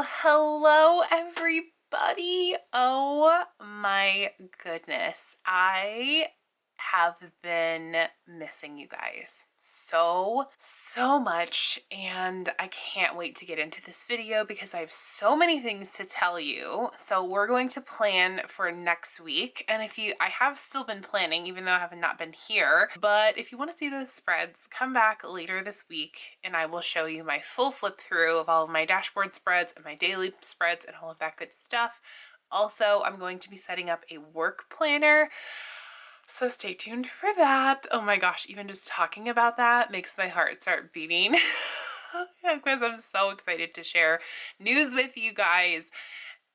Hello everybody. Oh my goodness. I have been missing you guys so much, and I can't wait to get into this video because I have so many things to tell you. So we're going to plan for next week, and I have still been planning even though I have not been here, but if you want to see those spreads, come back later this week and I will show you my full flip through of all of my dashboard spreads and my daily spreads and all of that good stuff. Also, I'm going to be setting up a work planner, so stay tuned for that. Oh my gosh, even just talking about that makes my heart start beating because I'm so excited to share news with you guys.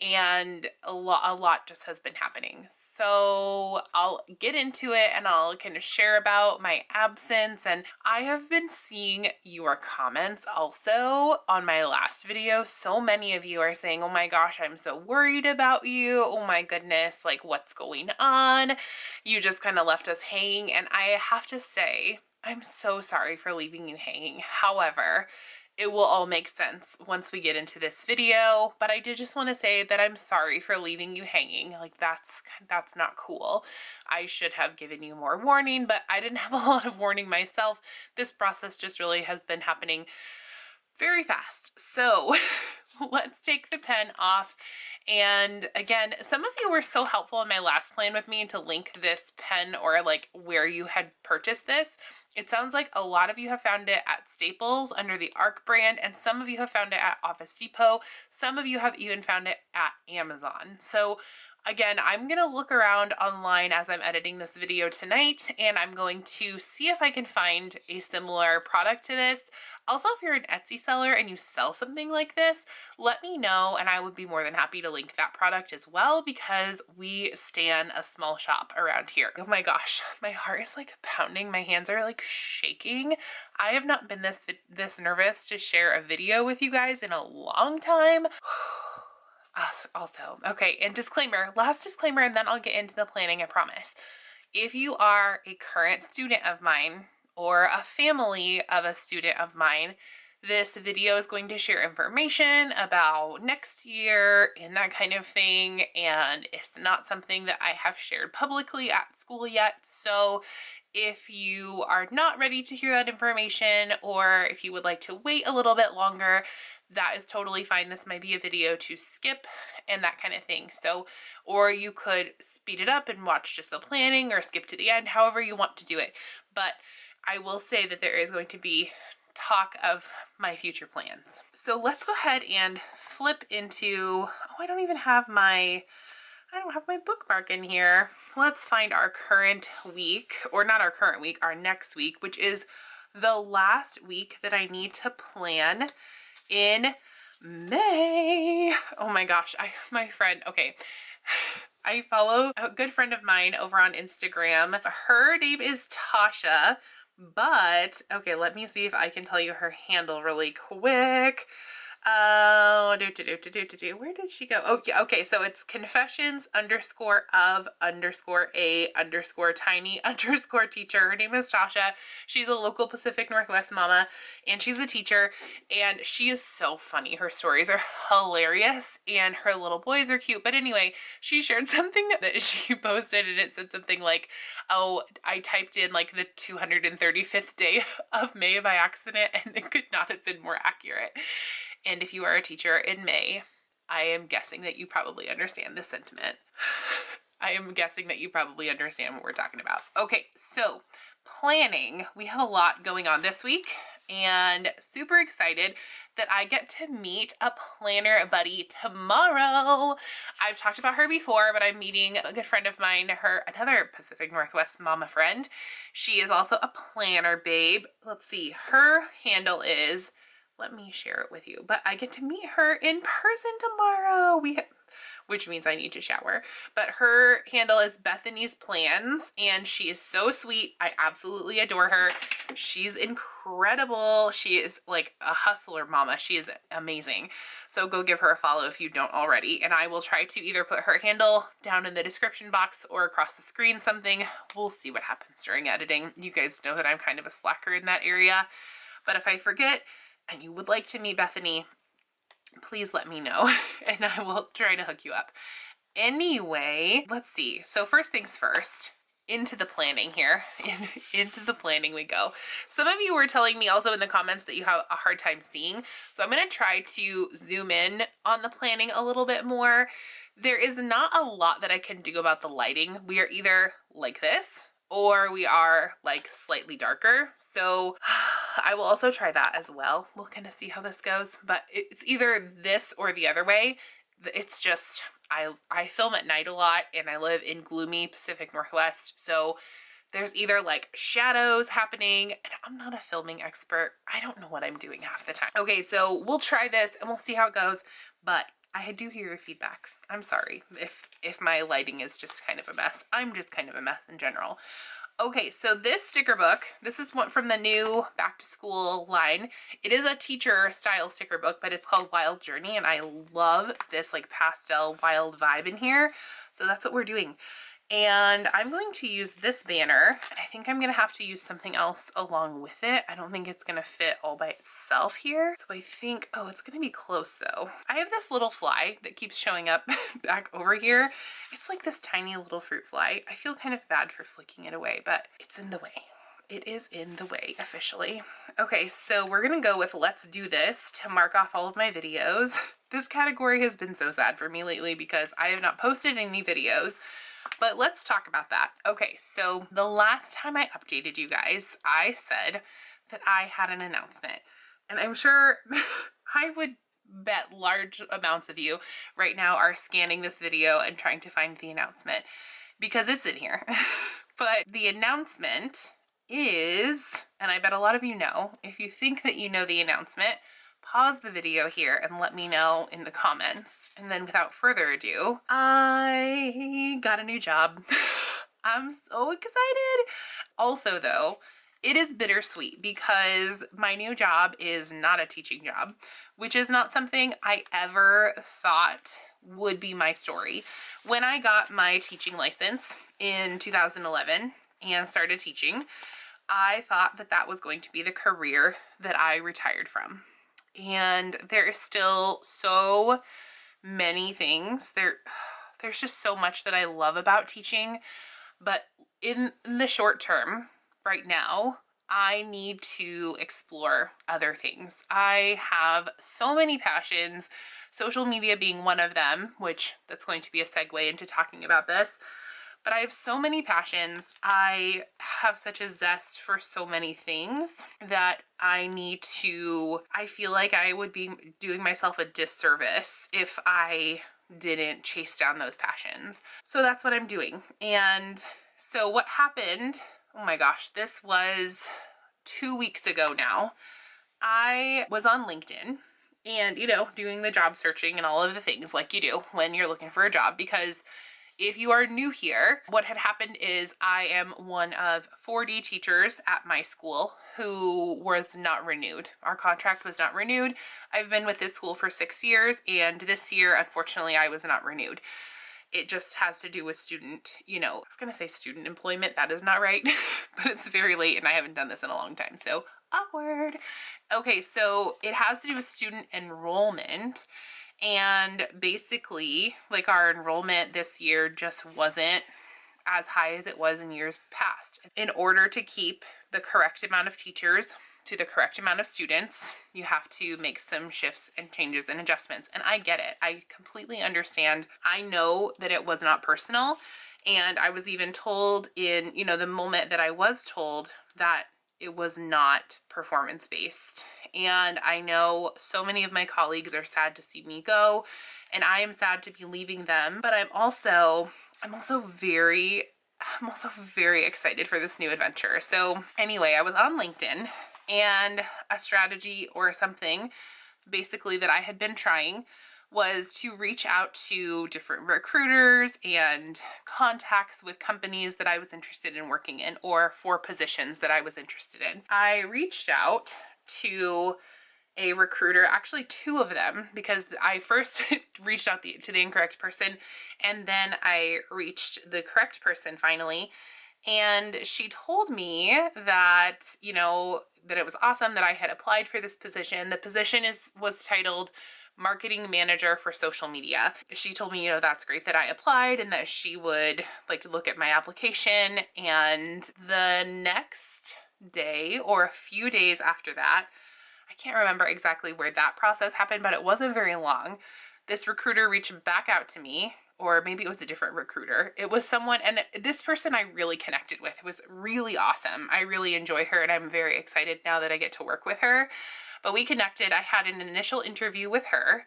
And a lot just has been happening. So I'll get into it and I'll kind of share about my absence. And I have been seeing your comments also on my last video. So many of you are saying, oh my gosh, I'm so worried about you. Oh my goodness, like what's going on? You just kind of left us hanging. And I have to say, I'm so sorry for leaving you hanging. However, it will all make sense once we get into this video, but I did just want to say that I'm sorry for leaving you hanging. Like that's not cool. I should have given you more warning, but I didn't have a lot of warning myself. This process just really has been happening very fast. So let's take the pen off. And again, some of you were so helpful in my last plan with me to link this pen or like where you had purchased this. It sounds like a lot of you have found it at Staples under the ARC brand, and some of you have found it at Office Depot. Some of you have even found it at Amazon. So again, I'm going to look around online as I'm editing this video tonight, and I'm going to see if I can find a similar product to this. Also, if you're an Etsy seller and you sell something like this, let me know and I would be more than happy to link that product as well, because we stan a small shop around here. Oh my gosh, my heart is like pounding. My hands are like shaking. I have not been this nervous to share a video with you guys in a long time. Also, okay, and disclaimer, last disclaimer, and then I'll get into the planning, I promise. If you are a current student of mine or a family of a student of mine, this video is going to share information about next year and that kind of thing, and it's not something that I have shared publicly at school yet. So if you are not ready to hear that information, or if you would like to wait a little bit longer, that is totally fine. This might be a video to skip and that kind of thing. So, or you could speed it up and watch just the planning or skip to the end, however you want to do it. But I will say that there is going to be talk of my future plans. So let's go ahead and flip into, oh, I don't have my bookmark in here. Let's find our current week, or not our current week, our next week, which is the last week that I need to plan in May. Oh my gosh, my friend, okay. I follow a good friend of mine over on Instagram. Her name is Tasha, but okay, let me see if I can tell you her handle really quick. Where did she go? Oh yeah, okay, so it's confessions_of_a_tiny_teacher. Her name is Tasha. She's a local Pacific Northwest mama, and she's a teacher, and she is so funny. Her stories are hilarious, and her little boys are cute. But anyway, she shared something that she posted, and it said something like, oh, I typed in like the 235th day of May by accident, and it could not have been more accurate. And if you are a teacher in May, I am guessing that you probably understand this sentiment. I am guessing that you probably understand what we're talking about. Okay, so planning. We have a lot going on this week, and super excited that I get to meet a planner buddy tomorrow. I've talked about her before, but I'm meeting a good friend of mine, another Pacific Northwest mama friend. She is also a planner babe. Let's see, her handle is, let me share it with you, but I get to meet her in person tomorrow. Which means I need to shower. But her handle is Bethany's Plans, and she is so sweet. I absolutely adore her. She's incredible. She is like a hustler mama. She is amazing. So go give her a follow if you don't already. And I will try to either put her handle down in the description box or across the screen something. We'll see what happens during editing. You guys know that I'm kind of a slacker in that area. But if I forget and you would like to meet Bethany, please let me know and I will try to hook you up. Anyway, let's see. So first things first, into the planning here. Into the planning we go. Some of you were telling me also in the comments that you have a hard time seeing. So I'm going to try to zoom in on the planning a little bit more. There is not a lot that I can do about the lighting. We are either like this or we are like slightly darker. So I will also try that as well. We'll kind of see how this goes, but it's either this or the other way. It's just, I film at night a lot and I live in gloomy Pacific Northwest. So there's either like shadows happening and I'm not a filming expert. I don't know what I'm doing half the time. Okay, so we'll try this and we'll see how it goes. But I do hear your feedback. I'm sorry if my lighting is just kind of a mess. I'm just kind of a mess in general. Okay, so this sticker book, this is one from the new back to school line. It is a teacher style sticker book, but it's called Wild Journey, and I love this like pastel wild vibe in here. So that's what we're doing. And I'm going to use this banner, and I think I'm going to have to use something else along with it. I don't think it's going to fit all by itself here. So I think, oh, it's going to be close though. I have this little fly that keeps showing up back over here. It's like this tiny little fruit fly. I feel kind of bad for flicking it away, but it's in the way. It is in the way officially. Okay, so we're going to go with let's do this to mark off all of my videos. This category has been so sad for me lately because I have not posted any videos. But let's talk about that. Okay, so the last time I updated you guys, I said that I had an announcement. And I'm sure I would bet large amounts of you right now are scanning this video and trying to find the announcement because it's in here. But the announcement is, and I bet a lot of you know, if you think that you know the announcement, pause the video here and let me know in the comments. And then without further ado, I got a new job. I'm so excited. Also though, it is bittersweet because my new job is not a teaching job, which is not something I ever thought would be my story. When I got my teaching license in 2011 and started teaching, I thought that that was going to be the career that I retired from. And there is still so many things. There's just so much that I love about teaching. But in the short term, right now, I need to explore other things. I have so many passions, social media being one of them, which that's going to be a segue into talking about this. But I have so many passions. I have such a zest for so many things that I feel like I would be doing myself a disservice if I didn't chase down those passions. So that's what I'm doing. And so what happened, oh my gosh, this was 2 weeks ago now. I was on LinkedIn and, you know, doing the job searching and all of the things like you do when you're looking for a job, because if you are new here, what had happened is I am one of 40 teachers at my school who was not renewed. Our contract was not renewed. I've been with this school for 6 years, and this year, unfortunately, I was not renewed. It just has to do with student, you know, I was gonna say student employment. That is not right, but it's very late and I haven't done this in a long time, so awkward. Okay, so it has to do with student enrollment. And basically, like, our enrollment this year just wasn't as high as it was in years past. In order to keep the correct amount of teachers to the correct amount of students, you have to make some shifts and changes and adjustments. And I get it. I completely understand. I know that it was not personal. And I was even told in, you know, the moment that I was told that it was not performance-based. And I know so many of my colleagues are sad to see me go, and I am sad to be leaving them, but I'm also very excited for this new adventure. So anyway, I was on LinkedIn, and a strategy or something basically that I had been trying was to reach out to different recruiters and contacts with companies that I was interested in working in, or for positions that I was interested in. I reached out to a recruiter, actually 2 of them, because I first reached out to the incorrect person, and then I reached the correct person finally. And she told me that, you know, that it was awesome that I had applied for this position. The position was titled marketing manager for social media. She told me, you know, that's great that I applied and that she would like look at my application. And the next day or a few days after that, I can't remember exactly where that process happened, but it wasn't very long. This recruiter reached back out to me, or maybe it was a different recruiter. It was someone, and this person I really connected with. It was really awesome. I really enjoy her, and I'm very excited now that I get to work with her. But we connected. I had an initial interview with her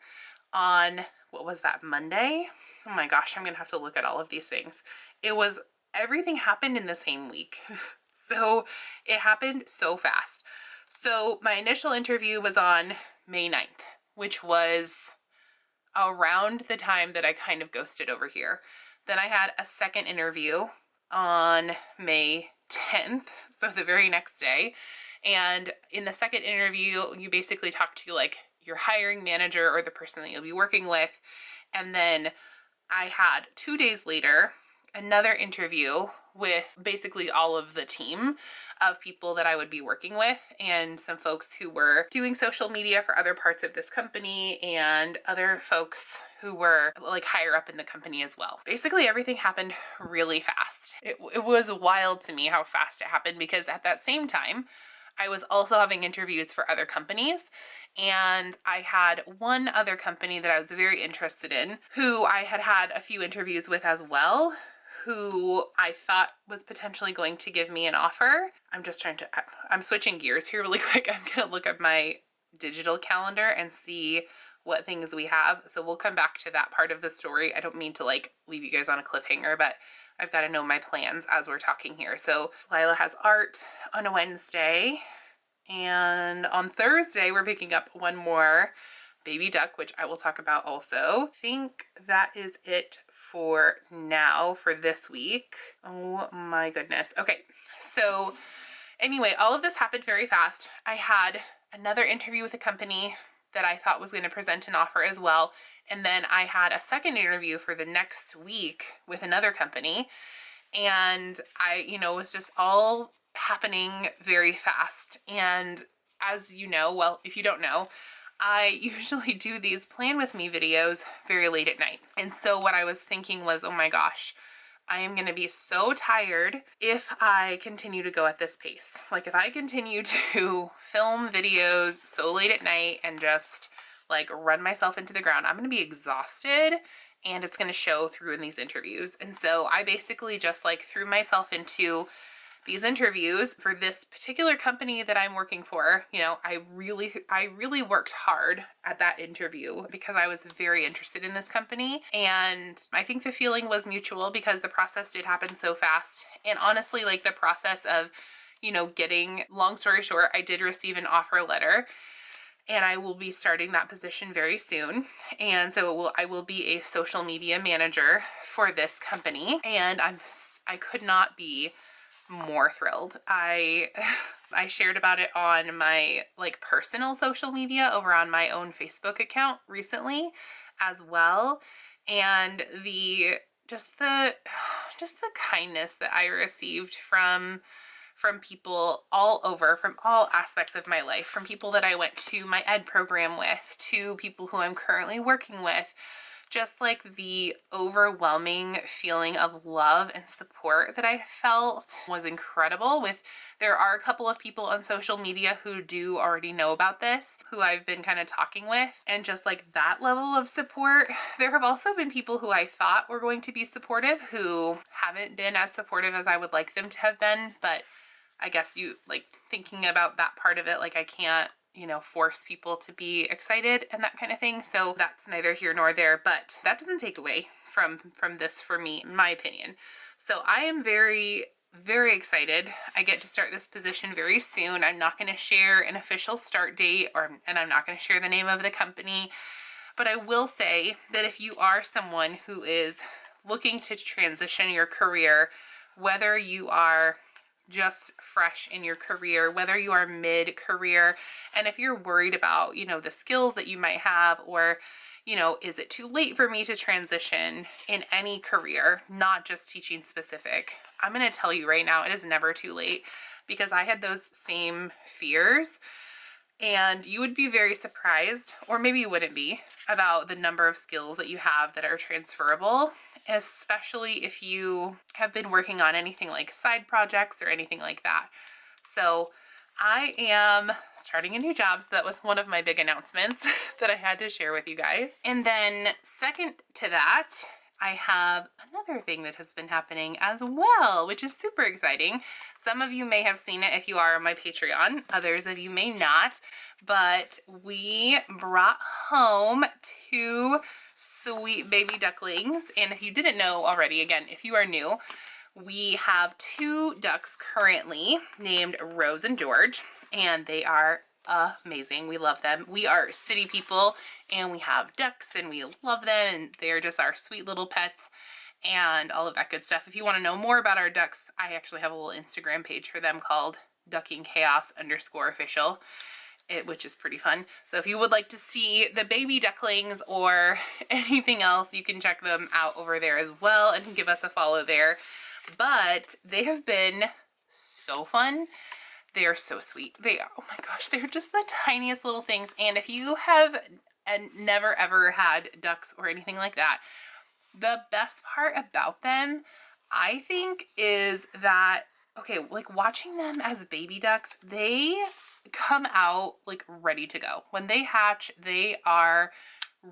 on, what was that, Monday? Oh my gosh, I'm gonna have to look at all of these things. Everything happened in the same week. So it happened so fast. So my initial interview was on May 9th, which was around the time that I kind of ghosted over here. Then I had a second interview on May 10th, so the very next day. And in the second interview, you basically talk to like your hiring manager or the person that you'll be working with. And then I had 2 days later another interview with basically all of the team of people that I would be working with and some folks who were doing social media for other parts of this company and other folks who were like higher up in the company as well. Basically everything happened really fast. It was wild to me how fast it happened because at that same time I was also having interviews for other companies, and I had one other company that I was very interested in who I had had a few interviews with as well, who I thought was potentially going to give me an offer. I'm switching gears here really quick. I'm gonna look at my digital calendar and see what things we have. So we'll come back to that part of the story. I don't mean to like leave you guys on a cliffhanger, but I've got to know my plans as we're talking here. So Lila has art on a Wednesday, and on Thursday we're picking up one more baby duck, which I will talk about also. I think that is it for now for this week. Oh my goodness. Okay, so anyway, all of this happened very fast. I had another interview with a company that I thought was going to present an offer as well. And then I had a second interview for the next week with another company. And it was just all happening very fast. And as you know, well, if you don't know, I usually do these plan with me videos very late at night. And so what I was thinking was, oh my gosh, I am going to be so tired if I continue to go at this pace. Like if I continue to film videos so late at night and just like run myself into the ground, I'm going to be exhausted and it's going to show through in these interviews. And so I basically just like threw myself into these interviews for this particular company that I'm working for. You know, I really worked hard at that interview because I was very interested in this company. And I think the feeling was mutual because the process did happen so fast. And honestly, like the process of, long story short, I did receive an offer letter and I will be starting that position very soon. And so I will be a social media manager for this company. And I could not be more thrilled. I shared about it on my like personal social media over on my own Facebook account recently as well. And just the kindness that I received from people all over, from all aspects of my life, from people that I went to my ed program with, to people who I'm currently working with. Just like the overwhelming feeling of love and support that I felt was incredible. There are a couple of people on social media who do already know about this, who I've been kind of talking with, and just like that level of support. There have also been people who I thought were going to be supportive who haven't been as supportive as I would like them to have been, but I guess thinking about that part of it, like I can't force people to be excited and that kind of thing. So that's neither here nor there, but that doesn't take away from this for me, in my opinion. So I am very, very excited. I get to start this position very soon. I'm not going to share an official start date and I'm not going to share the name of the company, but I will say that if you are someone who is looking to transition your career, whether you are just fresh in your career, whether you are mid-career, and if you're worried about, the skills that you might have, or, you know, is it too late for me to transition in any career, not just teaching specific? I'm going to tell you right now, it is never too late, because I had those same fears, and you would be very surprised, or maybe you wouldn't be, about the number of skills that you have that are transferable, especially if you have been working on anything like side projects or anything like that. So I am starting a new job, so that was one of my big announcements that I had to share with you guys. And then second to that, I have another thing that has been happening as well, which is super exciting. Some of you may have seen it if you are on my Patreon, others of you may not, but we brought home 2 sweet baby ducklings. And if you didn't know already, again, if you are new, we have 2 ducks currently named Rose and George, and they are amazing. We love them. We are city people, and we have ducks, and we love them, and they're just our sweet little pets and all of that good stuff. If you want to know more about our ducks, I actually have a little Instagram page for them called duckingchaos_official. Which is pretty fun. So if you would like to see the baby ducklings or anything else, you can check them out over there as well and give us a follow there. But they have been so fun. They are so sweet. They are, oh my gosh, they're just the tiniest little things. And if you have never ever had ducks or anything like that, the best part about them, I think, is that, okay, like watching them as baby ducks, they come out like ready to go. When they hatch, they are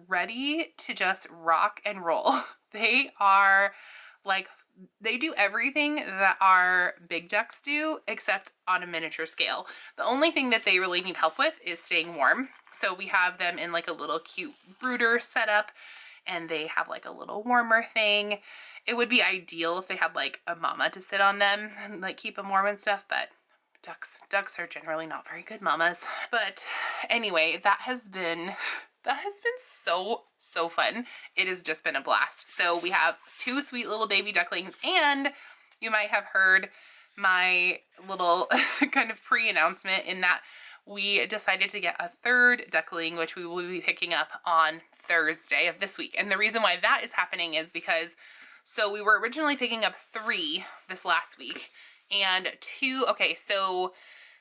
ready to just rock and roll. They are like, they do everything that our big ducks do, except on a miniature scale. The only thing that they really need help with is staying warm. So we have them in like a little cute brooder setup, and they have like a little warmer thing. It would be ideal if they had like a mama to sit on them and like keep them warm and stuff, but ducks are generally not very good mamas. But anyway, that has been so fun. It has just been a blast. So we have 2 sweet little baby ducklings, and you might have heard my little kind of pre-announcement in that we decided to get a 3rd duckling, which we will be picking up on Thursday of this week. And the reason why that is happening is because, so we were originally picking up 3 this last week, and 2, okay, so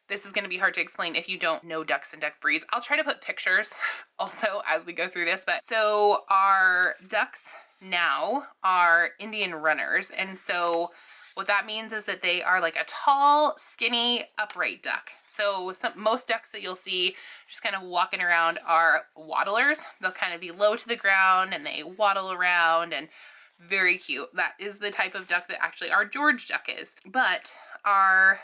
this is going to be hard to explain if you don't know ducks and duck breeds. I'll try to put pictures also as we go through this. But so our ducks now are Indian runners. And so what that means is that they are like a tall, skinny, upright duck. So most ducks that you'll see just kind of walking around are waddlers. They'll kind of be low to the ground and they waddle around, and very cute. That is the type of duck that actually our George duck is. But our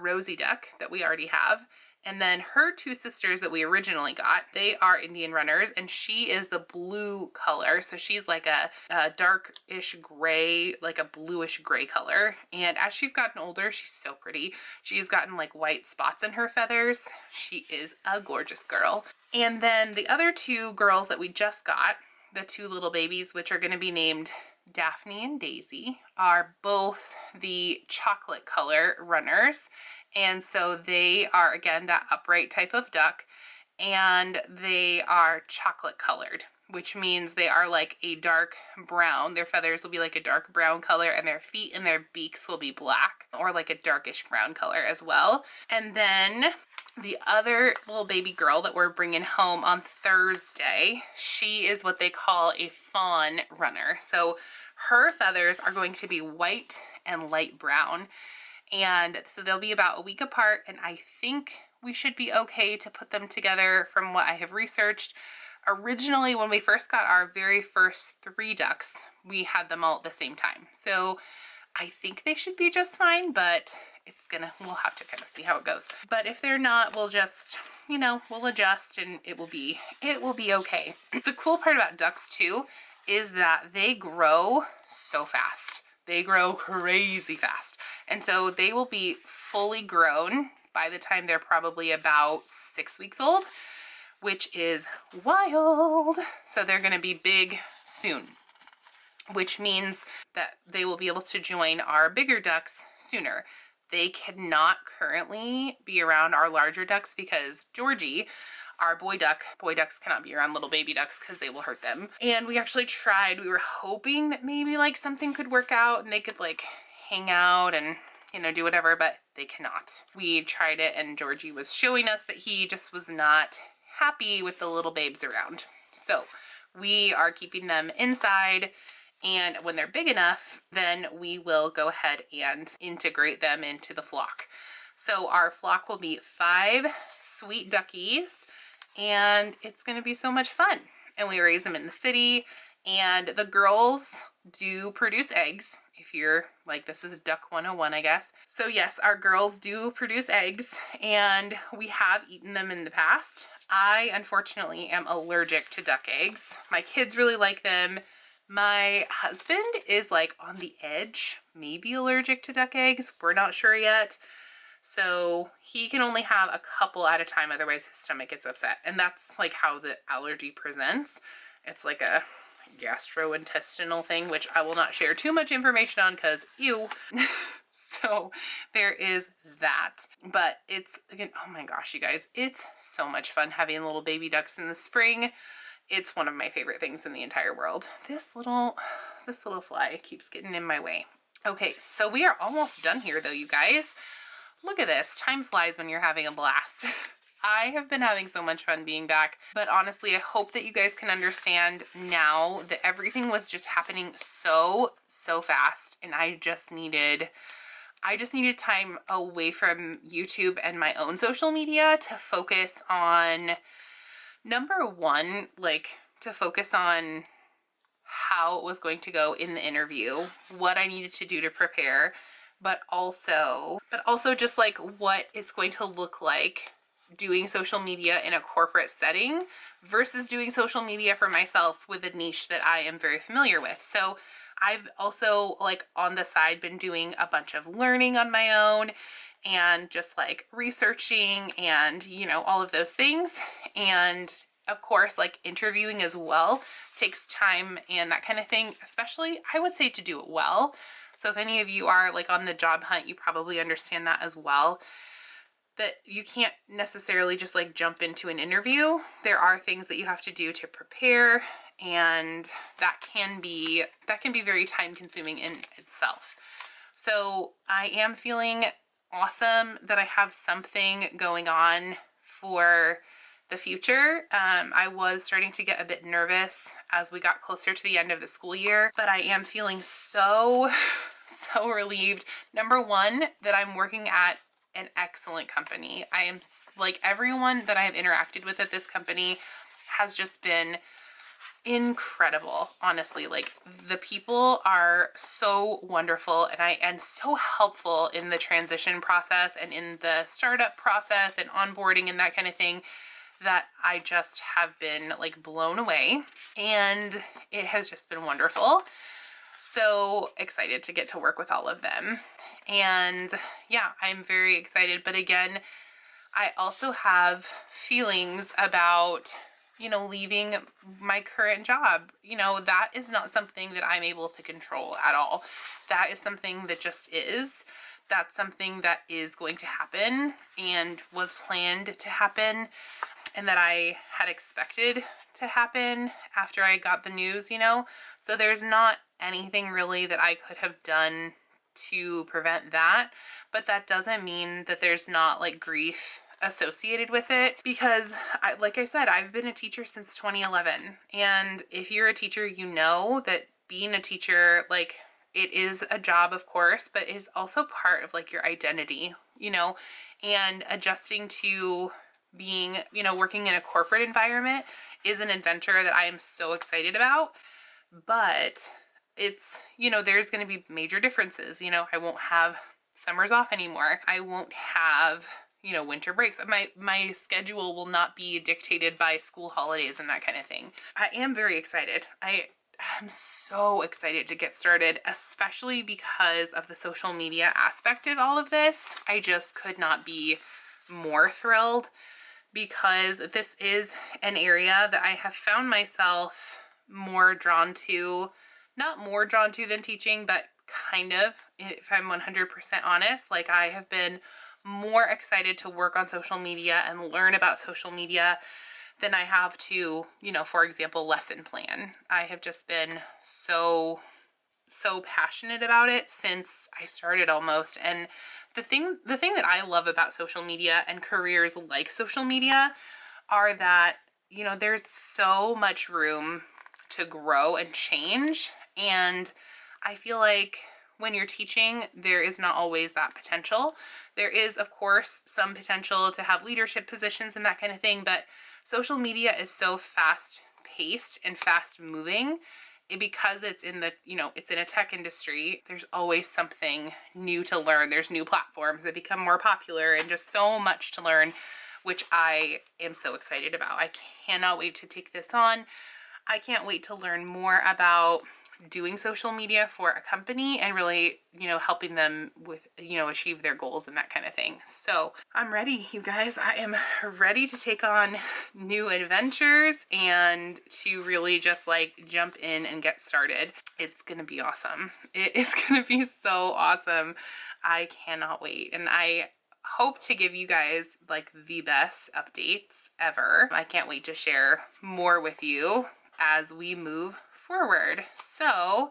Rosie duck that we already have, and then her 2 sisters that we originally got, they are Indian runners, and she is the blue color. So she's like a darkish gray, like a bluish gray color. And as she's gotten older, she's so pretty. She's gotten like white spots in her feathers. She is a gorgeous girl. And then the other 2 girls that we just got, the 2 little babies, which are going to be named Daphne and Daisy, are both the chocolate color runners. And so they are, again, that upright type of duck, and they are chocolate colored, which means they are like a dark brown. Their feathers will be like a dark brown color, and their feet and their beaks will be black, or like a darkish brown color as well. And then the other little baby girl that we're bringing home on Thursday, she is what they call a fawn runner. So her feathers are going to be white and light brown. And so they'll be about a week apart, and I think we should be okay to put them together from what I have researched. Originally, when we first got our very first 3 ducks, we had them all at the same time. So I think they should be just fine, but we'll have to kind of see how it goes. But if they're not, we'll just, you know, we'll adjust, and it will be okay. The cool part about ducks too is that they grow so fast. They grow crazy fast. And so they will be fully grown by the time they're probably about 6 weeks old, which is wild. So they're going to be big soon, which means that they will be able to join our bigger ducks sooner. They cannot currently be around our larger ducks because Georgie, our boy ducks cannot be around little baby ducks because they will hurt them. And we actually tried, we were hoping that maybe like something could work out and they could like hang out and, you know, do whatever, but they cannot. We tried it and Georgie was showing us that he just was not happy with the little babes around. So we are keeping them inside, and when they're big enough, then we will go ahead and integrate them into the flock. So our flock will be 5 sweet duckies, and it's gonna be so much fun. And we raise them in the city, and the girls do produce eggs. If you're like, this is Duck 101, I guess. So yes, our girls do produce eggs, and we have eaten them in the past. I, unfortunately, am allergic to duck eggs. My kids really like them. My husband is like on the edge, maybe allergic to duck eggs. We're not sure yet. So he can only have a couple at a time, otherwise his stomach gets upset. And that's like how the allergy presents. It's like a gastrointestinal thing, which I will not share too much information on because ew. So there is that. But it's, again, oh my gosh, you guys, it's so much fun having little baby ducks in the spring. It's one of my favorite things in the entire world. This little fly keeps getting in my way. Okay, so we are almost done here though, you guys. Look at this. Time flies when you're having a blast. I have been having so much fun being back, but honestly, I hope that you guys can understand now that everything was just happening so fast, and I just needed time away from YouTube and my own social media to focus on, number one, like to focus on how it was going to go in the interview, what I needed to do to prepare, but also just like what it's going to look like doing social media in a corporate setting versus doing social media for myself with a niche that I am very familiar with. So I've also, like, on the side been doing a bunch of learning on my own and just like researching and, you know, all of those things. And of course, like interviewing as well takes time and that kind of thing, especially I would say to do it well. So if any of you are like on the job hunt, you probably understand that as well, that you can't necessarily just like jump into an interview. There are things that you have to do to prepare, and that can be very time consuming in itself. So I am feeling awesome that I have something going on for the future. I was starting to get a bit nervous as we got closer to the end of the school year, but I am feeling so relieved. Number one, that I'm working at an excellent company. I am like, everyone that I have interacted with at this company has just been incredible, honestly. Like, the people are so wonderful and so helpful in the transition process and in the startup process and onboarding and that kind of thing, that I just have been like blown away, and it has just been wonderful. So excited to get to work with all of them. And yeah, I'm very excited. But again, I also have feelings about, you know, leaving my current job. You know, that is not something that I'm able to control at all. That is something that just is. That's something that is going to happen and was planned to happen, and that I had expected to happen after I got the news, you know? So there's not anything really that I could have done to prevent that, but that doesn't mean that there's not like grief associated with it, because like I said, I've been a teacher since 2011, and if you're a teacher, you know that being a teacher, like, it is a job, of course, but is also part of like your identity, you know, and adjusting to being, you know, working in a corporate environment is an adventure that I am so excited about. But it's, you know, there's going to be major differences. You know, I won't have summers off anymore. I won't have, you know, winter breaks. My schedule will not be dictated by school holidays and that kind of thing. I am very excited. I'm so excited to get started, especially because of the social media aspect of all of this. I just could not be more thrilled, because this is an area that I have found myself more drawn to. Not more drawn to than teaching, but kind of, if I'm 100% honest. Like, I have been more excited to work on social media and learn about social media than I have to, you know, for example, lesson plan. I have just been so passionate about it since I started almost. And the thing that I love about social media and careers like social media are that, you know, there's so much room to grow and change. And I feel like when you're teaching, there is not always that potential. There is, of course, some potential to have leadership positions and that kind of thing, but social media is so fast paced and fast moving. Because it's in the, you know, it's in a tech industry, there's always something new to learn. There's new platforms that become more popular and just so much to learn, which I am so excited about. I cannot wait to take this on. I can't wait to learn more about doing social media for a company and really, you know, helping them with, you know, achieve their goals and that kind of thing. So I'm ready, you guys. I am ready to take on new adventures and to really just like jump in and get started. It's gonna be awesome. It is gonna be so awesome. I cannot wait. And I hope to give you guys like the best updates ever. I can't wait to share more with you as we move forward. So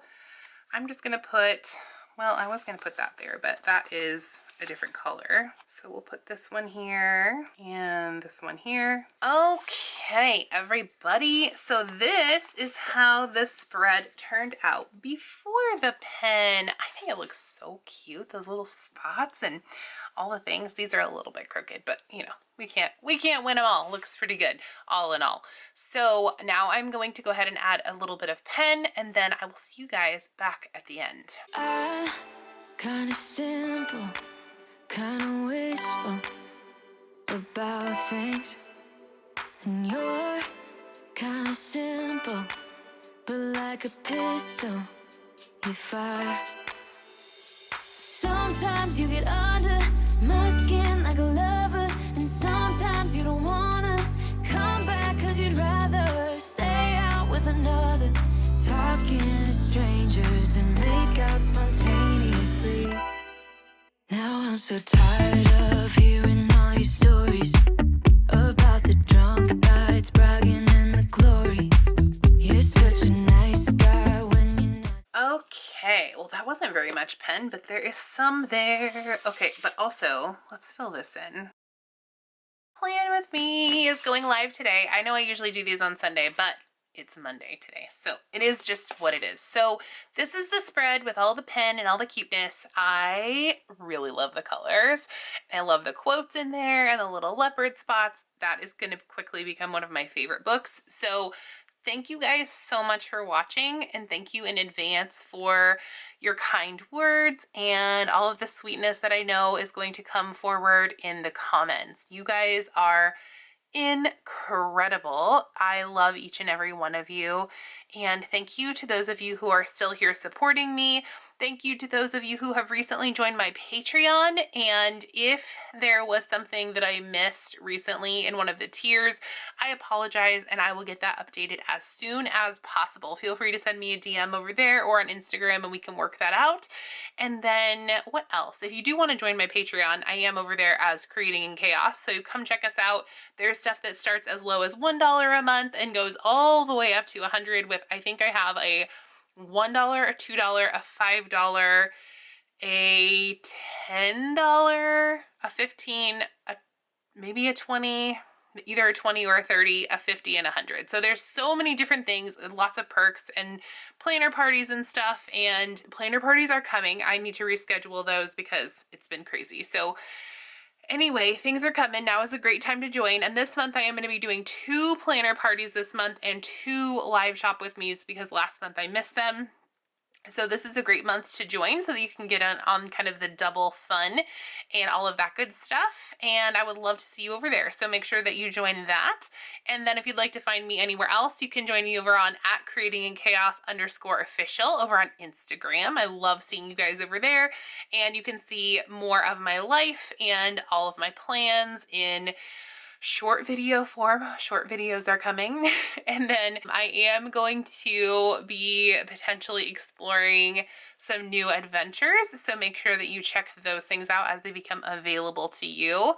I'm just gonna put, well, I was gonna put that there, but that is a different color. So we'll put this one here and this one here. Okay, everybody. So this is how the spread turned out before the pen. I think it looks so cute. Those little spots and all the things. These are a little bit crooked, but you know, we can't win them all. Looks pretty good, all in all. So now I'm going to go ahead and add a little bit of pen, and then I will see you guys back at the end. Kinda simple, kinda wishful about things, and you're kinda simple, but like a pistol, you fire. Sometimes you get under my skin like a lover, and sometimes you don't wanna come back 'cause you'd rather stay out with another, talking to strangers and make out spontaneously. Now I'm so tired of hearing all your stories about the drunk nights, bragging in the glory. You're such a nice guy when you're not. Okay, well that wasn't very much pen, but there is some there. Okay, but also, let's fill this in. Plan with Me is going live today. I know I usually do these on Sunday, but it's Monday today, so it is just what it is. So this is the spread with all the pen and all the cuteness. I really love the colors. I love the quotes in there and the little leopard spots. That is going to quickly become one of my favorite books. So thank you guys so much for watching, and thank you in advance for your kind words and all of the sweetness that I know is going to come forward in the comments. You guys are incredible. I love each and every one of you, and thank you to those of you who are still here supporting me. Thank you to those of you who have recently joined my Patreon, and if there was something that I missed recently in one of the tiers, I apologize, and I will get that updated as soon as possible. Feel free to send me a DM over there or on Instagram and we can work that out. And then what else? If you do want to join my Patreon, I am over there as Creating in Chaos, so come check us out. There's stuff that starts as low as $1 a month and goes all the way up to $100 with, I think I have a $1, a $2, a $5, a $10, a $15, maybe a $20, either a $20 or a $30, a $50, and a $100. So there's so many different things, lots of perks and planner parties and stuff, and planner parties are coming. I need to reschedule those because it's been crazy. So anyway, things are coming. Now is a great time to join. And this month I am going to be doing 2 planner parties this month and 2 live shop with me's because last month I missed them. So this is a great month to join so that you can get on kind of the double fun and all of that good stuff. And I would love to see you over there. So make sure that you join that. And then if you'd like to find me anywhere else, you can join me over on @creatinginchaos_official over on Instagram. I love seeing you guys over there. And you can see more of my life and all of my plans in short video form. Short videos are coming. And then I am going to be potentially exploring some new adventures. So make sure that you check those things out as they become available to you.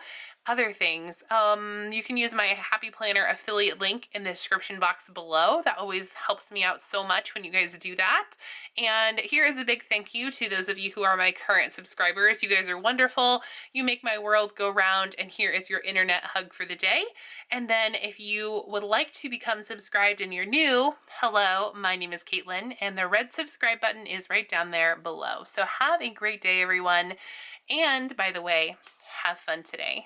other things. You can use my Happy Planner affiliate link in the description box below. That always helps me out so much when you guys do that. And here is a big thank you to those of you who are my current subscribers. You guys are wonderful. You make my world go round, and here is your internet hug for the day. And then if you would like to become subscribed and you're new, hello, my name is Caitlin, and the red subscribe button is right down there below. So have a great day, everyone. And by the way, have fun today.